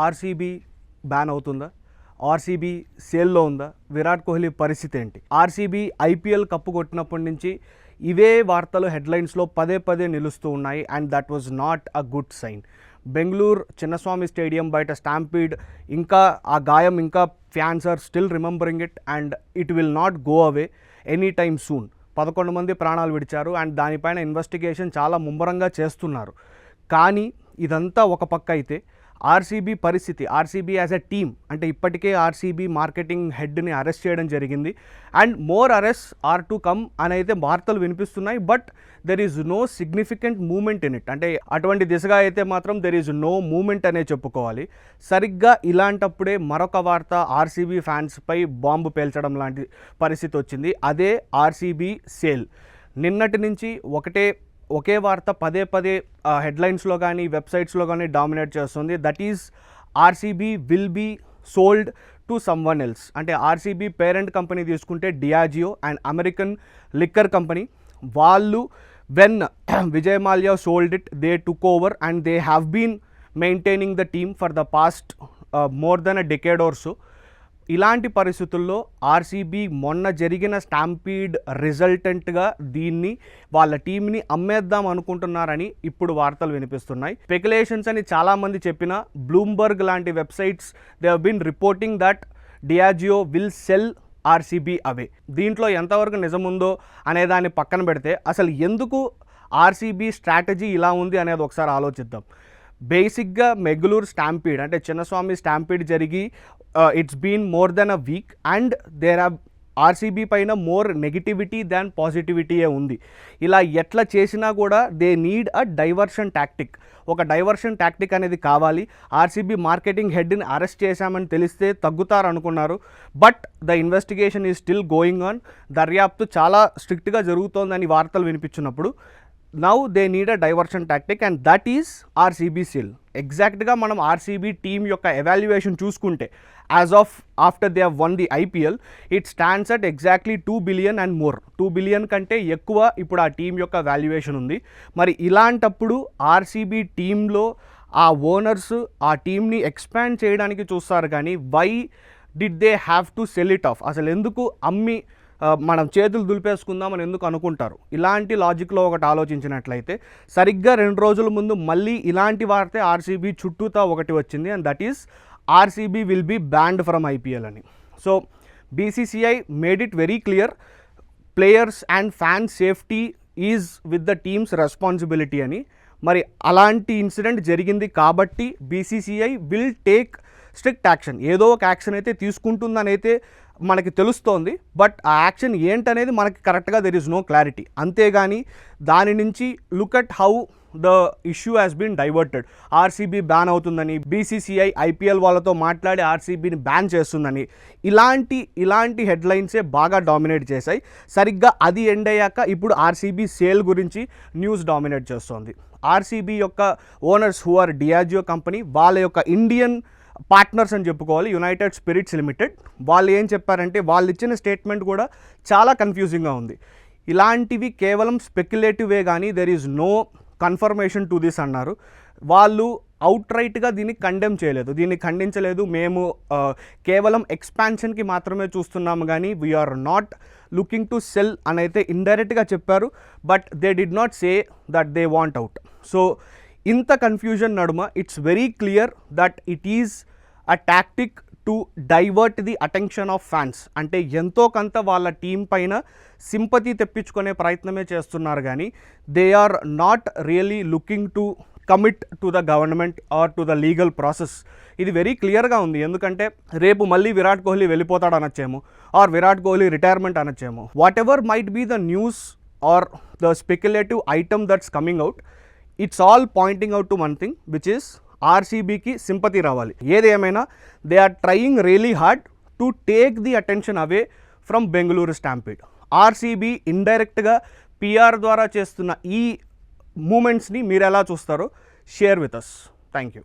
RCB ban అవుతుందా? RCB సేల్లో ఉందా? విరాట్ కోహ్లీ పరిస్థితి ఏంటి? ఆర్సీబీ ఐపీఎల్ కప్పు కొట్టినప్పటి నుంచి ఇవే వార్తలు హెడ్లైన్స్లో పదే పదే నిలుస్తూ ఉన్నాయి. And that was not a good sign. Bengaluru Chinnaswamy stadium బయట స్టాంపీడ్, ఇంకా ఆ గాయం ఇంకా fans are still remembering it and it will not go away any time soon. 11 మంది ప్రాణాలు విడిచారు అండ్ దానిపైన ఇన్వెస్టిగేషన్ చాలా ముమ్మరంగా చేస్తున్నారు. కానీ ఇదంతా ఒక పక్క అయితే ఆర్సీబీ పరిస్థితి, ఆర్సీబీ యాజ్ ఎ టీమ్, అంటే ఇప్పటికే ఆర్సీబీ మార్కెటింగ్ హెడ్ని అరెస్ట్ చేయడం జరిగింది and more arrest are to come అని అయితే వార్తలు వినిపిస్తున్నాయి. But there is no significant movement in it. అంటే అటువంటి దిశగా అయితే మాత్రం దెర్ ఈజ్ నో మూమెంట్ అనే చెప్పుకోవాలి. సరిగ్గా ఇలాంటప్పుడే మరొక వార్త ఆర్సీబీ ఫ్యాన్స్పై బాంబు పేల్చడం లాంటి పరిస్థితి వచ్చింది. అదే ఆర్సీబీ సేల్. నిన్నటి నుంచి ఒకే వార్త పదే పదే హెడ్లైన్స్లో కానీ వెబ్సైట్స్లో కానీ డామినేట్ చేస్తుంది. That is RCB will be sold to someone else. అంటే ఆర్సీబీ పేరెంట్ కంపెనీ తీసుకుంటే Diageo and American liquor company, వాళ్ళు when Vijay Mallya sold it they took over and they have been maintaining the team for the past more than a decade or so. ఇలాంటి పరిస్థితుల్లో RCB మొన్న జరిగిన stampede రిజల్టెంట్గా దీన్ని వాళ్ళ టీంని అమ్మేద్దాం అనుకుంటున్నారని ఇప్పుడు వార్తలు వినిపిస్తున్నాయి. స్పెక్యులేషన్స్ అని చాలామంది చెప్పిన బ్లూంబర్గ్ లాంటి websites they have been reporting that Diageo will sell RCB away. దీంట్లో ఎంతవరకు నిజముందో అనేదాన్ని పక్కన పెడితే అసలు ఎందుకు ఆర్సీబీ స్ట్రాటజీ ఇలా ఉంది అనేది ఒకసారి ఆలోచిద్దాం. బేసిక్గా బెంగళూరు స్టాంపీడ్ అంటే చిన్నస్వామి స్టాంపీడ్ జరిగి it's been more than a week and there have RCB పైన మోర్ నెగిటివిటీ దాన్ పాజిటివిటీయే ఉంది. ఇలా ఎట్లా చేసినా కూడా they need a diversion tactic. ఒక డైవర్షన్ టాక్టిక్ అనేది కావాలి. ఆర్సీబీ మార్కెటింగ్ హెడ్ని అరెస్ట్ చేశామని తెలిస్తే తగ్గుతారు అనుకున్నారు. But the investigation is still going on. దర్యాప్తు చాలా స్ట్రిక్ట్గా జరుగుతోందని వార్తలు వినిపించినప్పుడు now they need a diversion tactic and that is RCB sale. ఎగ్జాక్ట్గా మనం ఆర్సీబీ టీమ్ యొక్క ఎవాల్యుయేషన్ చూసుకుంటే as of after they have won the IPL it stands at exactly 2 billion and more. 2 billion కంటే ఎక్కువ ఇప్పుడు ఆ టీం యొక్క valuation ఉంది. మరి ఇలాంటప్పుడు ఆర్సీబీ టీంలో ఆ ఓనర్స్ ఆ టీంని ఎక్స్పాండ్ చేయడానికి చూస్తారు, కానీ why did they have to sell it off? అసలు ఎందుకు అమ్మి మనం చేతులు దులిపేసుకుందామని ఎందుకు అనుకుంటారు? ఇలాంటి లాజిక్లో ఒకటి ఆలోచించినట్లయితే సరిగ్గా 2 రోజుల ముందు మళ్ళీ ఇలాంటి వార్తే ఆర్సీబీ చుట్టూతా ఒకటి వచ్చింది and that is RCB will be banned from IPL అని. So BCCI made it very clear, players and fans safety is with the teams responsibility అని. మరి అలాంటి ఇన్సిడెంట్ జరిగింది కాబట్టి BCCI will take strict action. ఏదో ఒక యాక్షన్ అయితే తీసుకుంటుందని అయితే మనకి తెలుస్తోంది. బట్ ఆ యాక్షన్ ఏంటనేది మనకి కరెక్ట్గా దెర్ ఈజ్ నో క్లారిటీ. అంతేగాని దాని నుంచి look at how the issue has been diverted. RCB ban అవుతుందని, బీసీసీఐ ఐపీఎల్ వాళ్ళతో మాట్లాడి ఆర్సీబీని బ్యాన్ చేస్తుందని, ఇలాంటి హెడ్లైన్సే బాగా డామినేట్ చేశాయి. సరిగ్గా అది ఎండ్ అయ్యాక ఇప్పుడు ఆర్సీబీ సేల్ గురించి న్యూస్ డామినేట్ చేస్తోంది. ఆర్సీబీ యొక్క owners who are Diageo company, వాళ్ళ యొక్క ఇండియన్ పార్ట్నర్స్ అని చెప్పుకోవాలి, యునైటెడ్ స్పిరిట్స్ లిమిటెడ్, వాళ్ళు ఏం చెప్పారంటే వాళ్ళు ఇచ్చిన స్టేట్మెంట్ కూడా చాలా కన్ఫ్యూజింగ్గా ఉంది. ఇలాంటివి కేవలం స్పెక్యులేటివే కానీ there is no confirmation to this అన్నారు. వాళ్ళు అవుట్ రైట్గా దీన్ని కండెమ్ చేయలేదు, దీన్ని ఖండించలేదు. మేము కేవలం ఎక్స్పాన్షన్కి మాత్రమే చూస్తున్నాము కానీ we're not looking to sell అని అయితే ఇండైరెక్ట్గా చెప్పారు. But they did not say that they want out. So ఇంత కన్ఫ్యూజన్ నడుమ it's very clear that it is a tactic to divert the attention of fans. అంటే ఎంతో కొంత వాళ్ళ టీం పైన సింపతి తెప్పించుకునే ప్రయత్నమే చేస్తున్నారు కానీ they are not really looking to commit to the government or to the legal process. ఇది very క్లియర్గా ఉంది. ఎందుకంటే రేపు మళ్ళీ విరాట్ కోహ్లీ వెళ్ళిపోతాడు అనొచ్చేమో, ఆర్ విరాట్ కోహ్లీ రిటైర్మెంట్ అనొచ్చేమో. Whatever might be the news or the speculative item that's coming out, it's all pointing out to one thing which is ఆర్సీబీకి సింపతి రావాలి. ఏదేమైనా they are trying really hard to take the attention away from Bengaluru stampede. RCB ఇండైరెక్ట్గా PR ద్వారా చేస్తున్న ఈ మూమెంట్స్ని మీరు ఎలా చూస్తారో share with us. Thank you.